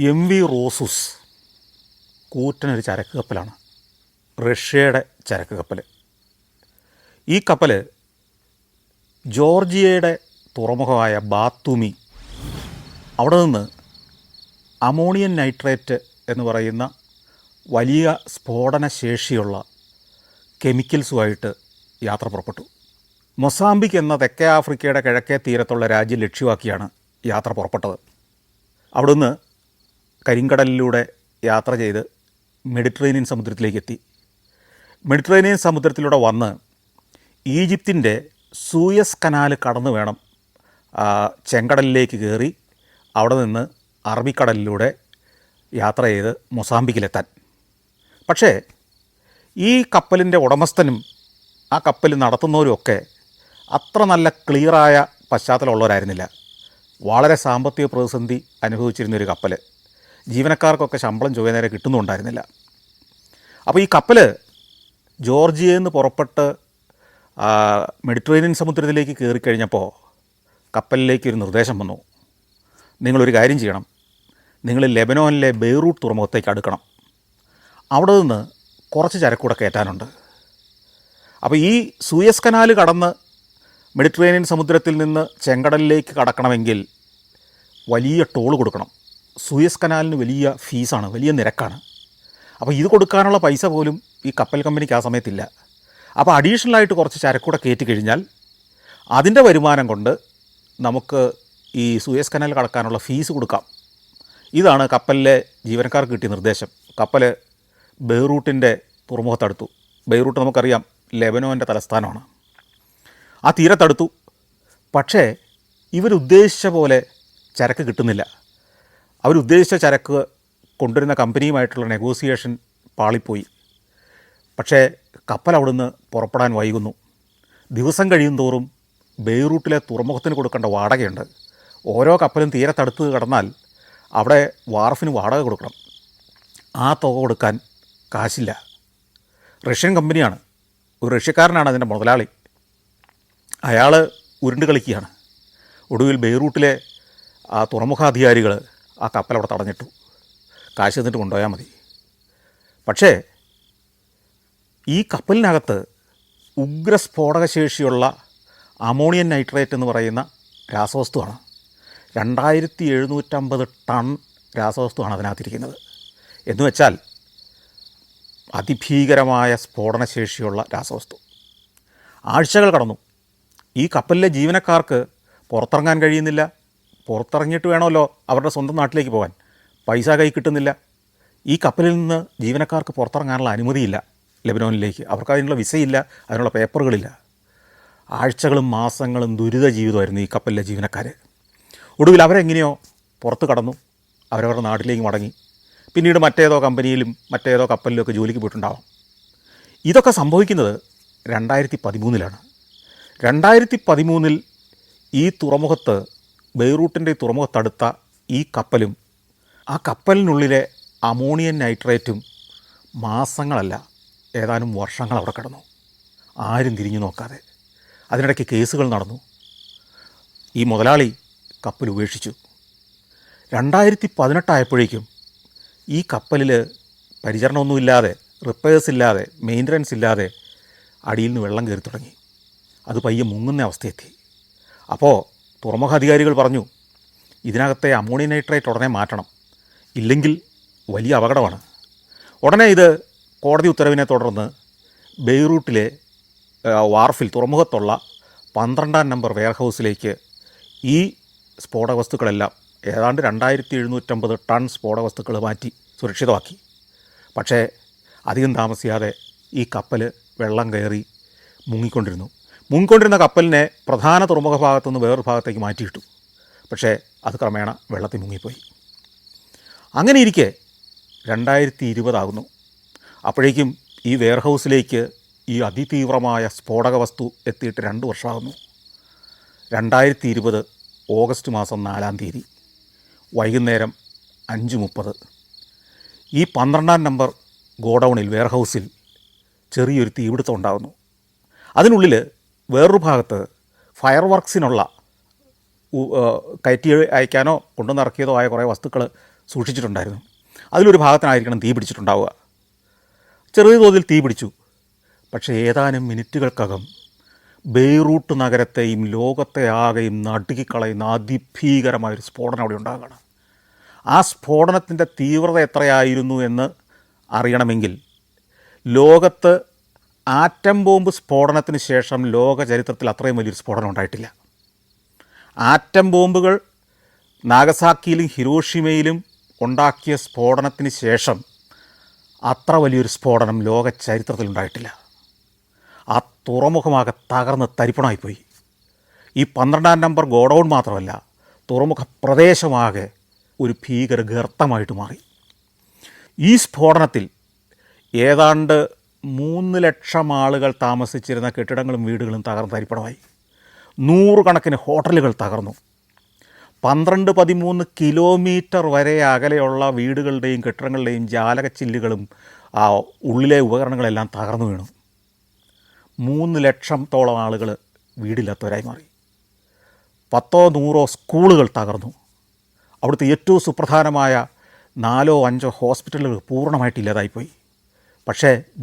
MV റോസൂസ് കൂറ്റനൊരു ചരക്ക് കപ്പലാണ്. റഷ്യയുടെ ചരക്ക് കപ്പൽ. ഈ കപ്പൽ ജോർജിയയുടെ തുറമുഖമായ ബാത്തുമി അവിടെ നിന്ന് അമോണിയം നൈട്രേറ്റ് എന്ന് പറയുന്ന വലിയ സ്ഫോടന ശേഷിയുള്ള കെമിക്കൽസുമായിട്ട് യാത്ര പുറപ്പെട്ടു. മൊസാംബിക് എന്ന തെക്കേ ആഫ്രിക്കയുടെ കിഴക്കേ തീരത്തുള്ള രാജ്യം ലക്ഷ്യമാക്കിയാണ് യാത്ര പുറപ്പെട്ടത്. അവിടുന്ന് കരിങ്കടലിലൂടെ യാത്ര ചെയ്ത് മെഡിറ്ററേനിയൻ സമുദ്രത്തിലേക്ക് എത്തി. മെഡിറ്ററേനിയൻ സമുദ്രത്തിലൂടെ വന്ന് ഈജിപ്തിൻ്റെ സൂയസ് കനാൽ കടന്ന് വേണം ചെങ്കടലിലേക്ക് കയറി അവിടെ നിന്ന് അറബിക്കടലിലൂടെ യാത്ര ചെയ്ത് മൊസാംബിക്കിലെത്താൻ. പക്ഷേ ഈ കപ്പലിൻ്റെ ഉടമസ്ഥനും ആ കപ്പൽ നടത്തുന്നവരുമൊക്കെ അത്ര നല്ല ക്ലിയറായ പശ്ചാത്തലമുള്ളവരായിരുന്നില്ല. വളരെ സാമ്പത്തിക പ്രതിസന്ധി അനുഭവിച്ചിരുന്നൊരു കപ്പൽ. ജീവനക്കാർക്കൊക്കെ ശമ്പളം ചൊവ്വേ നേരെ കിട്ടുന്നുണ്ടായിരുന്നില്ല. അപ്പോൾ ഈ കപ്പൽ ജോർജിയയിൽ നിന്ന് പുറപ്പെട്ട് മെഡിറ്ററേനിയൻ സമുദ്രത്തിലേക്ക് കയറിക്കഴിഞ്ഞപ്പോൾ കപ്പലിലേക്കൊരു നിർദ്ദേശം വന്നു. നിങ്ങളൊരു കാര്യം ചെയ്യണം, നിങ്ങൾ ലെബനോനിലെ ബെയ്റൂട്ട് തുറമുഖത്തേക്ക് അടുക്കണം. അവിടെ നിന്ന് കുറച്ച് ചരക്കൂടെ കയറ്റാനുണ്ട്. അപ്പോൾ ഈ സൂയസ് കനാൽ കടന്ന് മെഡിറ്ററേനിയൻ സമുദ്രത്തിൽ നിന്ന് ചെങ്കടലിലേക്ക് കടക്കണമെങ്കിൽ വലിയ ടോൾ കൊടുക്കണം. സൂയസ് കനാലിന് വലിയ ഫീസാണ്, വലിയ നിരക്കാണ്. അപ്പോൾ ഇത് കൊടുക്കാനുള്ള പൈസ പോലും ഈ കപ്പൽ കമ്പനിക്ക് ആ സമയത്തില്ല. അപ്പോൾ അഡീഷണലായിട്ട് കുറച്ച് ചരക്കൂടെ കയറ്റി കഴിഞ്ഞാൽ അതിൻ്റെ വരുമാനം കൊണ്ട് നമുക്ക് ഈ സൂയസ് കനാൽ കടക്കാനുള്ള ഫീസ് കൊടുക്കാം. ഇതാണ് കപ്പലിലെ ജീവനക്കാർക്ക് കിട്ടിയ നിർദ്ദേശം. കപ്പൽ ബെയ്റൂട്ടിൻ്റെ തുറമുഖത്തടുത്തു. ബെയ്റൂട്ട് നമുക്കറിയാം ലെബനോൻ്റെ തലസ്ഥാനമാണ്. ആ തീരത്തടുത്തു. പക്ഷേ ഇവരുദ്ദേശിച്ച പോലെ ചരക്ക് കിട്ടുന്നില്ല. അവരുദ്ദേശിച്ച ചരക്ക് കൊണ്ടുവരുന്ന കമ്പനിയുമായിട്ടുള്ള നെഗോസിയേഷൻ പാളിപ്പോയി. പക്ഷേ കപ്പൽ അവിടുന്ന് പുറപ്പെടാൻ വൈകുന്നു. ദിവസം കഴിയും തോറും ബെയ്റൂട്ടിലെ തുറമുഖത്തിന് കൊടുക്കേണ്ട വാടകയുണ്ട്. ഓരോ കപ്പലും തീരത്തടുത്ത് കിടന്നാൽ അവിടെ വാർഫിന് വാടക കൊടുക്കണം. ആ തുക കൊടുക്കാൻ കാശില്ല. റഷ്യൻ കമ്പനിയാണ്, ഒരു റഷ്യക്കാരനാണ് അതിൻ്റെ മുതലാളി. അയാൾ ഉരുണ്ട് കളിക്കുകയാണ്. ഒടുവിൽ ബെയ്റൂട്ടിലെ ആ തുറമുഖാധികാരികൾ ആ കപ്പൽ അവിടെ തടഞ്ഞിട്ടു. കാശ് തന്നിട്ട് കൊണ്ടുപോയാൽ മതി. പക്ഷേ ഈ കപ്പലിനകത്ത് ഉഗ്രസ്ഫോടകശേഷിയുള്ള അമോണിയം നൈട്രേറ്റ് എന്ന് പറയുന്ന രാസവസ്തുവാണ്. 2750 ടൺ രാസവസ്തുവാണ് അതിനകത്തിരിക്കുന്നത്. എന്നുവെച്ചാൽ അതിഭീകരമായ സ്ഫോടനശേഷിയുള്ള രാസവസ്തു. ആഴ്ചകൾ കടന്നു. ഈ കപ്പലിലെ ജീവനക്കാർക്ക് പുറത്തിറങ്ങാൻ കഴിയുന്നില്ല. പുറത്തിറങ്ങിയിട്ട് വേണമല്ലോ അവരുടെ സ്വന്തം നാട്ടിലേക്ക് പോകാൻ. പൈസ കൈ കിട്ടുന്നില്ല. ഈ കപ്പലിൽ നിന്ന് ജീവനക്കാർക്ക് പുറത്തിറങ്ങാനുള്ള അനുമതിയില്ല ലെബനോനിലേക്ക്. അവർക്ക് അതിനുള്ള വിസയില്ല, അതിനുള്ള പേപ്പറുകളില്ല. ആഴ്ചകളും മാസങ്ങളും ദുരിത ജീവിതമായിരുന്നു ഈ കപ്പലിലെ ജീവനക്കാർ. ഒടുവിൽ അവരെങ്ങനെയോ പുറത്ത് കടന്നു. അവരവരുടെ നാട്ടിലേക്ക് മടങ്ങി. പിന്നീട് മറ്റേതോ കമ്പനിയിലും മറ്റേതോ കപ്പലിലൊക്കെ ജോലിക്ക് പോയിട്ടുണ്ടാവാം. ഇതൊക്കെ സംഭവിക്കുന്നത് 2013 2013 ഈ തുറമുഖത്ത്, ബെയ്റൂട്ടിൻ്റെ തുറമുഖത്തടുത്ത ഈ കപ്പലും ആ കപ്പലിനുള്ളിലെ അമോണിയം നൈട്രേറ്റും മാസങ്ങളല്ല ഏതാനും വർഷങ്ങൾ അവിടെ കിടന്നു, ആരും തിരിഞ്ഞു നോക്കാതെ. അതിനിടയ്ക്ക് കേസുകൾ നടന്നു. ഈ മുതലാളി കപ്പൽ ഉപേക്ഷിച്ചു. 2018 ആയപ്പോഴേക്കും ഈ കപ്പലിൽ പരിചരണമൊന്നുമില്ലാതെ, റിപ്പയേഴ്സ് ഇല്ലാതെ, മെയിൻ്റനൻസ് ഇല്ലാതെ അടിയിൽ നിന്ന് വെള്ളം കയറി തുടങ്ങി. അത് പയ്യെ മുങ്ങുന്ന അവസ്ഥയെത്തി. അപ്പോൾ തുറമുഖ അധികാരികൾ പറഞ്ഞു, ഇതിനകത്തെ അമോണിയം നൈട്രേറ്റ് ഉടനെ മാറ്റണം, ഇല്ലെങ്കിൽ വലിയ അപകടമാണ്. ഉടനെ ഇത് കോടതി ഉത്തരവിനെ തുടർന്ന് ബെയ്റൂട്ടിലെ വാർഫിൽ, തുറമുഖത്തുള്ള 12-ാം നമ്പർ വെയർഹൗസിലേക്ക് ഈ സ്ഫോടക വസ്തുക്കളെല്ലാം, ഏതാണ്ട് 2750 ടൺ സ്ഫോടക വസ്തുക്കൾ മാറ്റി സുരക്ഷിതമാക്കി. പക്ഷേ അധികം താമസിയാതെ ഈ കപ്പൽ വെള്ളം കയറി മുങ്ങിക്കൊണ്ടിരുന്ന കപ്പലിനെ പ്രധാന തുറമുഖ ഭാഗത്തുനിന്ന് വേറൊരു ഭാഗത്തേക്ക് മാറ്റിയിട്ടു. പക്ഷേ അത് ക്രമേണ വെള്ളത്തിൽ മുങ്ങിപ്പോയി. അങ്ങനെ ഇരിക്കെ 2020 ആകുന്നു. അപ്പോഴേക്കും ഈ വെയർഹൗസിലേക്ക് ഈ അതിതീവ്രമായ സ്ഫോടക വസ്തു എത്തിയിട്ട് 2 വർഷമാകുന്നു. 2020 ഓഗസ്റ്റ് മാസം 4-ാം തീയതി വൈകുന്നേരം 5:30 ഈ 12-ാം നമ്പർ ഗോഡൗണിൽ, വെയർഹൗസിൽ ചെറിയൊരു തീപിടുത്തം ഉണ്ടാകുന്നു. അതിനുള്ളിൽ വേറൊരു ഭാഗത്ത് ഫയർ വർക്സിനുള്ള കയറ്റി അയക്കാനോ കൊണ്ടുവന്നിറക്കിയതോ ആയ കുറേ വസ്തുക്കൾ സൂക്ഷിച്ചിട്ടുണ്ടായിരുന്നു. അതിലൊരു ഭാഗത്തിനായിരിക്കണം തീ പിടിച്ചിട്ടുണ്ടാവുക. ചെറിയ തോതിൽ തീ പിടിച്ചു. പക്ഷേ ഏതാനും മിനിറ്റുകൾക്കകം ബെയ്റൂട്ട് നഗരത്തെയും ലോകത്തെ ആകെയും നടുക്കിക്കളയുന്ന അതിഭീകരമായൊരു സ്ഫോടനം അവിടെ ഉണ്ടാകുകയാണ്. ആ സ്ഫോടനത്തിൻ്റെ തീവ്രത എത്രയായിരുന്നു എന്ന് അറിയണമെങ്കിൽ ലോകത്ത് ആറ്റം ബോംബ് സ്ഫോടനത്തിന് ശേഷം ലോക ചരിത്രത്തിൽ അത്രയും വലിയൊരു സ്ഫോടനം ഉണ്ടായിട്ടില്ല. ആറ്റം ബോംബുകൾ നാഗസാക്കിയിലും ഹിരോഷിമയിലും ഉണ്ടാക്കിയ സ്ഫോടനത്തിന് ശേഷം അത്ര വലിയൊരു സ്ഫോടനം ലോക ചരിത്രത്തിൽ ഉണ്ടായിട്ടില്ല. ആ തുറമുഖമാകെ തകർന്ന് തരിപ്പണമായിപ്പോയി. ഈ 12-ാം നമ്പർ ഗോഡൗൺ മാത്രമല്ല, തുറമുഖ പ്രദേശമാകെ ഒരു ഭീകര ഗർത്തമായിട്ട് മാറി. ഈ സ്ഫോടനത്തിൽ ഏതാണ്ട് 3 ലക്ഷം ആളുകൾ താമസിച്ചിരുന്ന കെട്ടിടങ്ങളും വീടുകളും തകർന്ന് തരിപ്പണമായി. 100 കണക്കിന് ഹോട്ടലുകൾ തകർന്നു. 12-13 കിലോമീറ്റർ വരെ അകലെയുള്ള വീടുകളുടെയും കെട്ടിടങ്ങളുടെയും ജാലകച്ചില്ലുകളും ഉള്ളിലെ ഉപകരണങ്ങളെല്ലാം തകർന്നു വീണു. 3 ലക്ഷത്തോളം ആളുകൾ വീടില്ലാത്തവരായി മാറി. 10-100 സ്കൂളുകൾ തകർന്നു. അവിടുത്തെ ഏറ്റവും സുപ്രധാനമായ 4-5 ഹോസ്പിറ്റലുകൾ പൂർണ്ണമായിട്ട് ഇല്ലാതായിപ്പോയി. പക്ഷേ